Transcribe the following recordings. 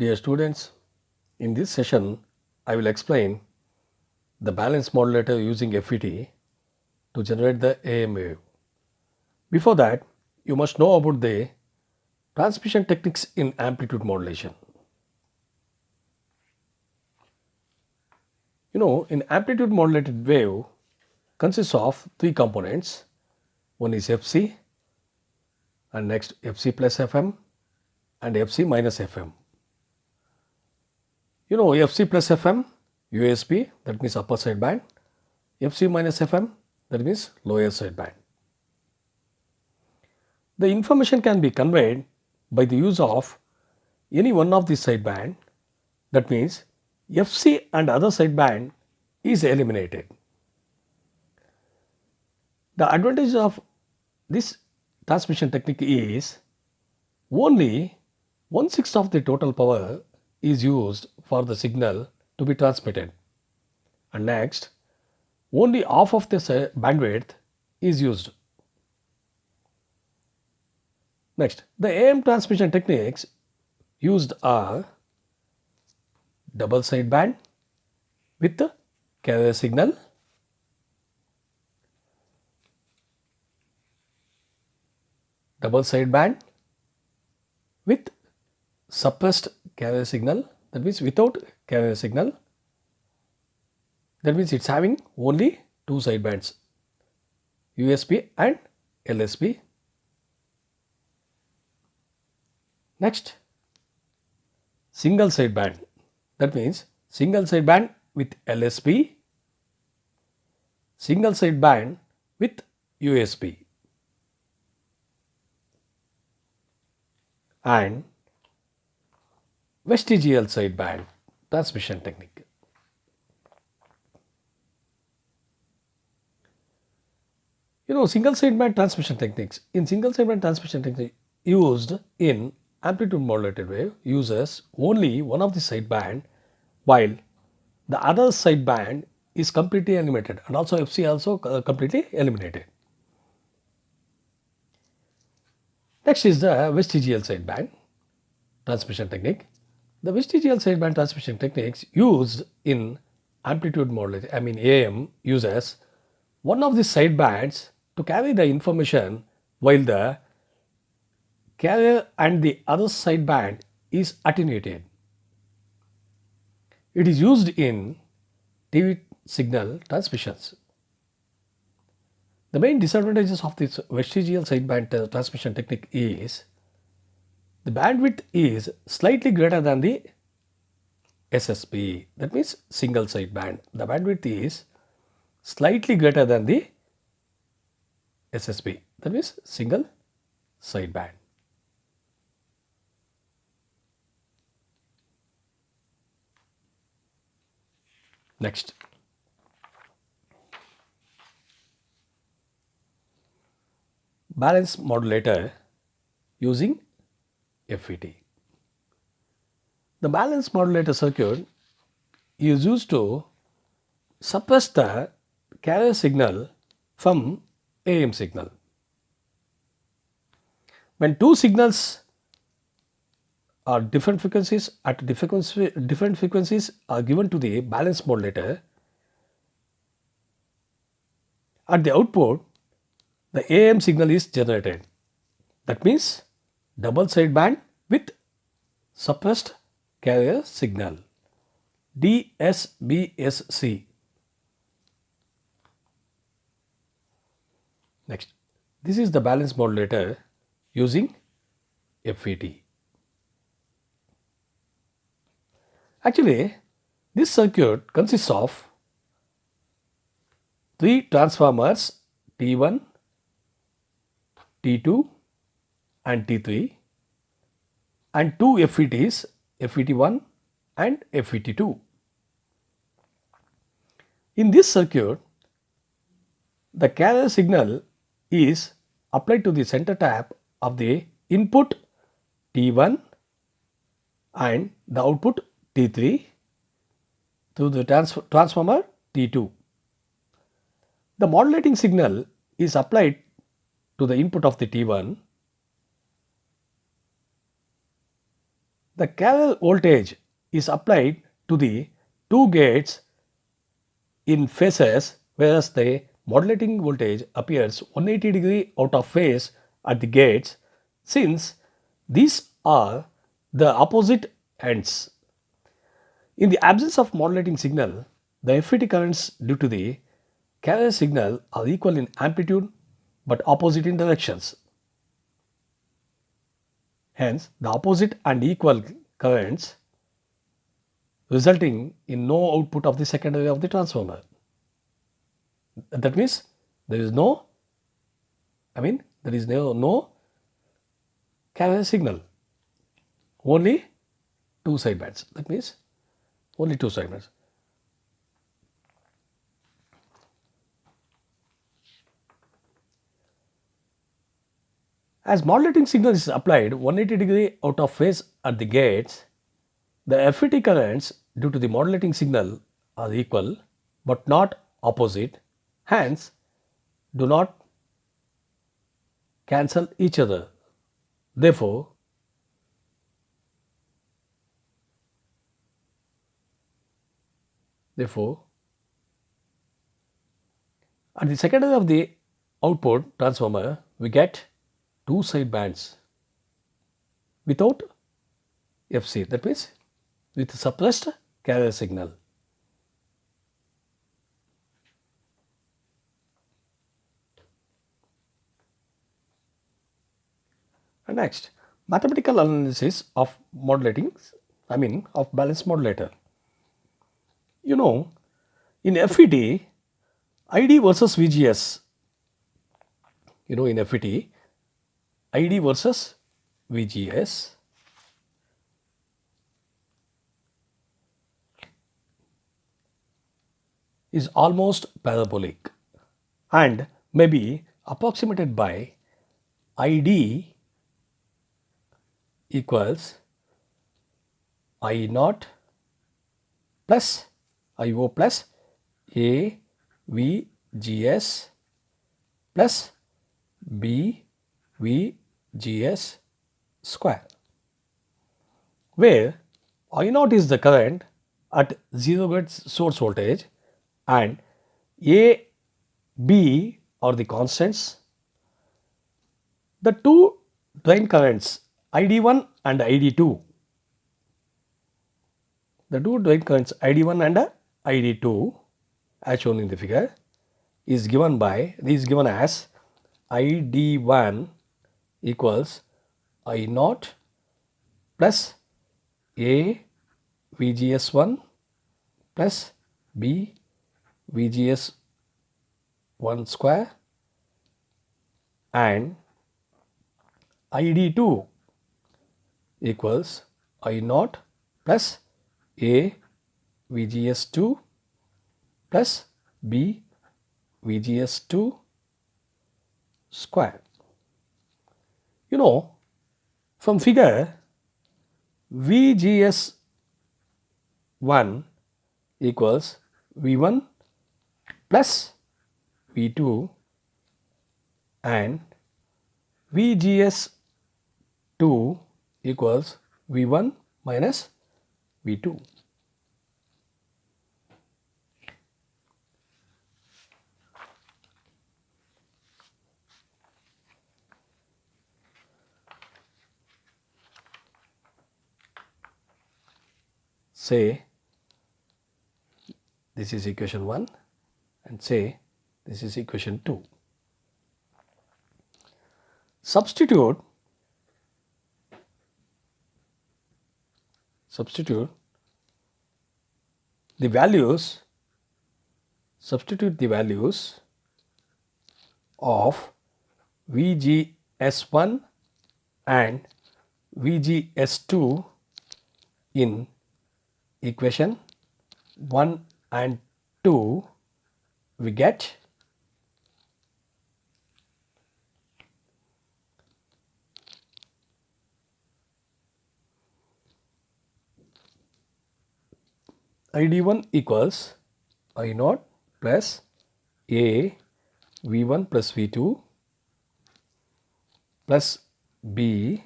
Dear students, in this session, I will explain the balance modulator using FET to generate the AM wave. Before that, you must know about the transmission techniques in amplitude modulation. In amplitude modulated wave consists of three components. One is FC and next FC plus FM and FC minus FM. FC plus FM, USP, that means upper side band, FC minus FM, that means lower side band. The information can be conveyed by the use of any one of these sideband, that means FC and other sideband is eliminated. The advantage of this transmission technique is only 1/6 of the total power is used for the signal to be transmitted, and next only half of the bandwidth is used. Next, the AM transmission techniques used are double sideband with the carrier signal, double sideband with suppressed carrier signal, that means without carrier signal, that means it is having only two sidebands, USB and LSB. Next, single sideband, that means single sideband with LSB, single sideband with USB, and vestigial sideband transmission technique. Single sideband transmission techniques. In single sideband transmission technique used in amplitude modulated wave uses only one of the sideband, while the other sideband is completely eliminated, and also FC also completely eliminated. Next is the vestigial sideband transmission technique. The vestigial sideband transmission techniques used in amplitude modulation, AM, uses one of the sidebands to carry the information while the carrier and the other sideband is attenuated. It is used in TV signal transmissions. The main disadvantages of this vestigial sideband transmission technique is the bandwidth is slightly greater than the SSB, that means single sideband. The bandwidth is slightly greater than the SSB, that means single sideband. Next, balance modulator using FET. The balance modulator circuit is used to suppress the carrier signal from AM signal. When two signals are different frequencies at different frequencies are given to the balance modulator, at the output the AM signal is generated. That means double sideband with suppressed carrier signal, DSBSC. Next, this is the balance modulator using FET. Actually, this circuit consists of three transformers T1, T2 and T3, and two FETs, FET1 and FET2. In this circuit, the carrier signal is applied to the center tap of the input T1 and the output T3 through the transformer T2. The modulating signal is applied to the input of the T1. the carrier voltage is applied to the two gates in phases, whereas the modulating voltage appears 180-degree out of phase at the gates, since these are the opposite ends. In the absence of modulating signal, the FET currents due to the carrier signal are equal in amplitude but opposite in directions. Hence, the opposite and equal currents resulting in no output of the secondary of the transformer. That means there is no, no carrier signal, only two sidebands. That means only two sidebands. As modulating signal is applied 180-degree out of phase at the gates, the FET currents due to the modulating signal are equal but not opposite, hence do not cancel each other. Therefore, at the secondary of the output transformer, we get two side bands without FC, that means with suppressed carrier signal. And next, mathematical analysis of modulating, of balanced modulator. You know, in FET, ID versus VGS, in FET, ID versus VGS is almost parabolic and may be approximated by ID equals I naught plus IO plus A V G S plus B V G S square, where I naught is the current at 0 volt source voltage and A, B are the constants. The two drain currents ID1 and ID2, the two drain currents ID1 and ID2 as shown in the figure is given as ID1 equals I naught plus A VGS1 plus B VGS1 square and ID2 equals I naught plus A VGS2 plus B VGS2 square. From figure, VGS1 equals V1 plus V2 and VGS2 equals V1 minus V2. Say this is equation 1 and say this is equation 2. Substitute the values of VGS1 and VGS2 in equation 1 and 2, we get ID1 equals I naught plus A V1 plus V2 plus B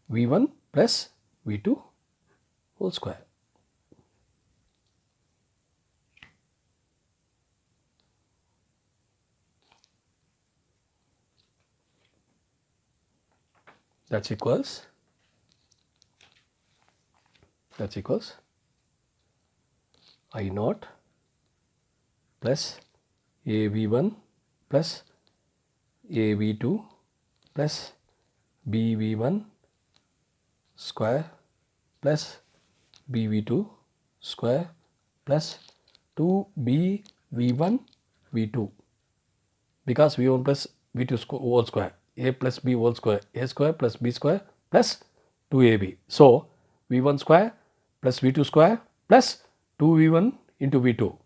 V1 plus V2 whole square. That's equals I naught plus AV1 plus AV2 plus BV1 square plus BV2 square plus 2BV1 V2, because V1 plus V2 whole square, A plus B whole square, A square plus B square plus 2AB. So, V1 square plus V2 square plus 2V1 into V2,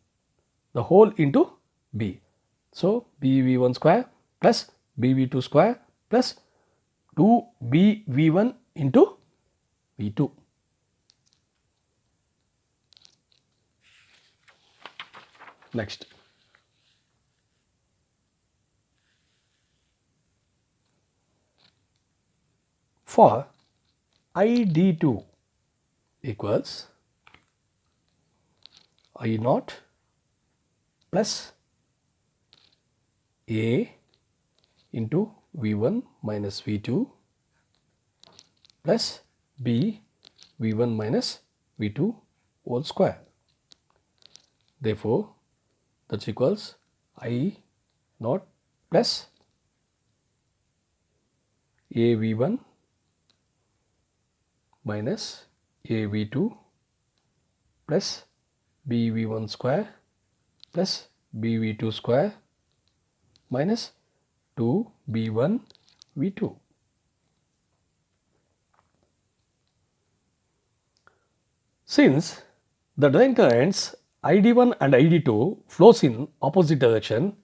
the whole into B. So, BV1 square plus BV2 square plus 2BV1 into V2. Next. For ID2 equals I naught plus A into V1 minus V2 plus B V1 minus V2 whole square. Therefore, that's equals I naught plus A V1 minus A V2 plus B V1 square plus B V2 square minus 2 B1 V2. Since the drain currents ID1 and ID2 flows in opposite direction,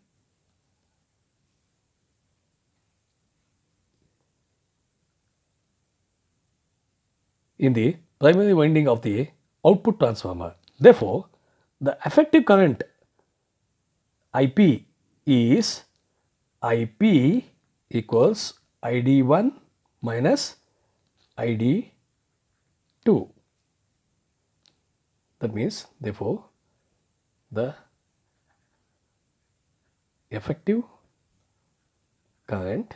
in the primary winding of the output transformer, therefore, the effective current IP is IP equals ID1 minus ID2. That means, therefore, the effective current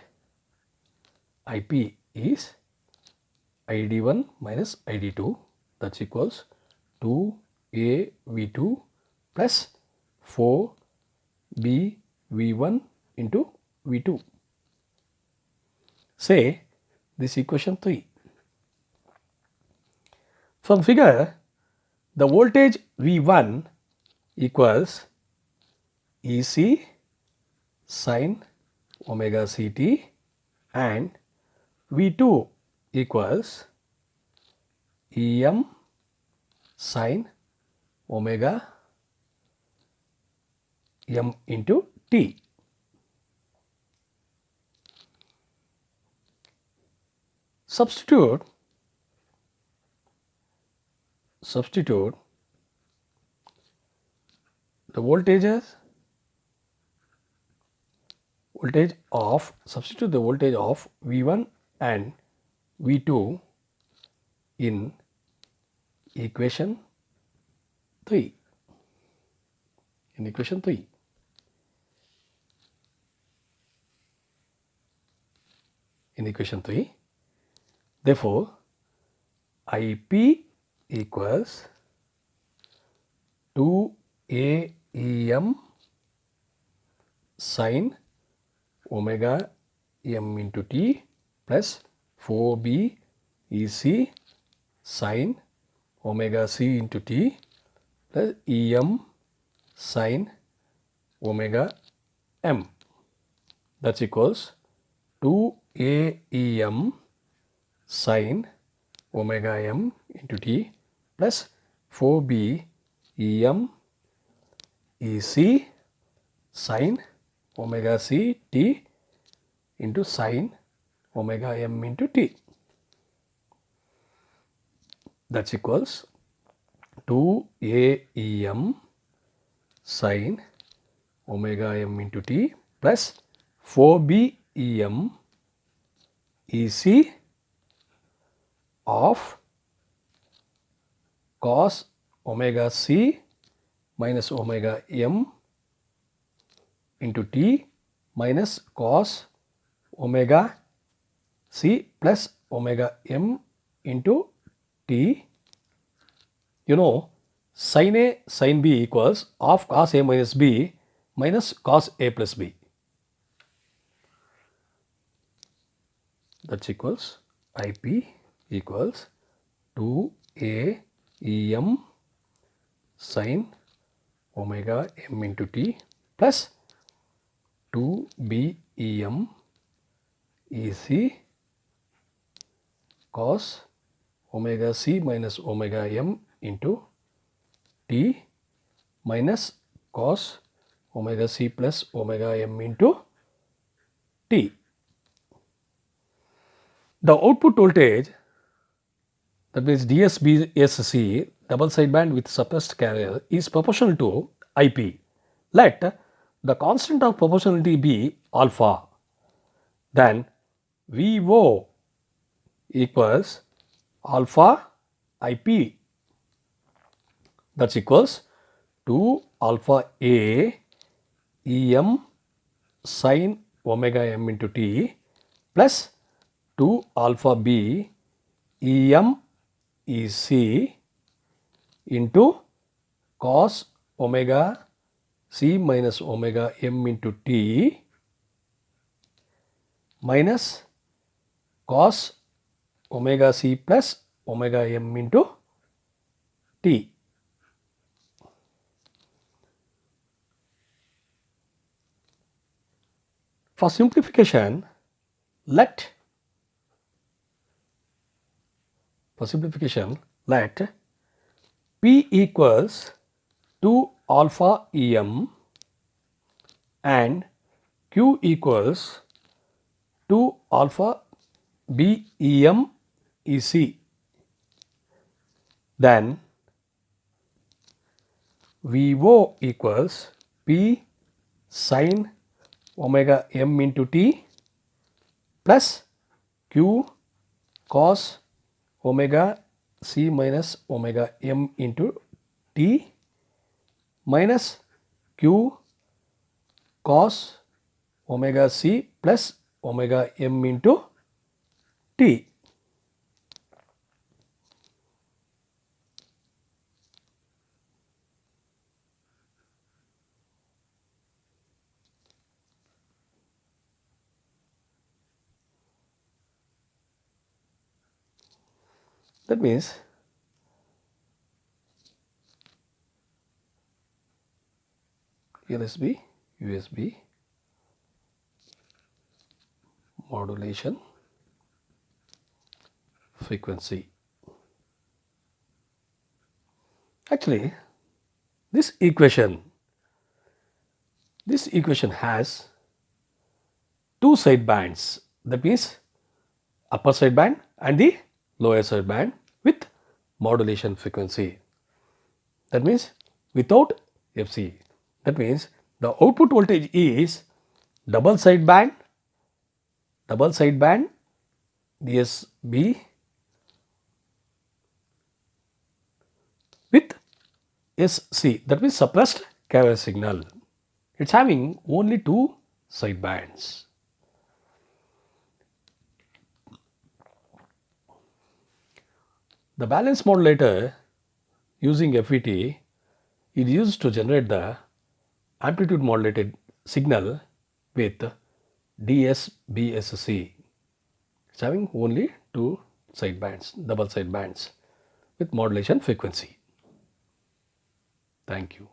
IP is ID1 minus ID2, that's equals 2A V2 plus 4B V1 into V2. Say this equation 3. From figure, the voltage V1 equals EC sin omega CT and V2 equals EM sin omega M into T. Substitute the voltage of V1 and V2 in equation 3. In equation 3. Therefore, IP equals 2AEM sin omega M into T plus 4B EC sin omega C into T plus EM sin omega M. That's equals 2AEM sin omega M into T plus 4B EM EC sin omega C T into sin omega M into T. That's equals 2AEM sin omega M into T plus 4BEM EC of cos omega c minus omega m into t minus cos omega c plus omega m into t. You know, sin A sin B equals half cos A minus B minus cos A plus B. That's equals IP equals 2A EM sin omega m into t plus 2B EM EC cos omega c minus omega m into t minus cos omega c plus omega m into t. The output voltage, that means DSBSC double sideband with suppressed carrier, is proportional to IP. Let the constant of proportionality be alpha. Then VO equals alpha IP, that's equals 2 alpha A EM sin omega m into t plus 2 alpha B EM EC into cos omega c minus omega m into t minus cos omega c plus omega m into t. For simplification, let P equals 2 alpha EM and Q equals 2 alpha B EM EC. Then VO equals P sin omega m into t plus Q cos omega c minus omega m into t minus Q cos omega c plus omega m into t. That means USB modulation frequency. Actually, this equation has two side bands, that means upper side band and the lower side band with modulation frequency. That means without FC. That means the output voltage is double side band DSB with SC, that means suppressed carrier signal. It is having only two side bands. The balance modulator using FET is used to generate the amplitude modulated signal with DSBSC. It's having only two side bands, double side bands with modulation frequency. Thank you.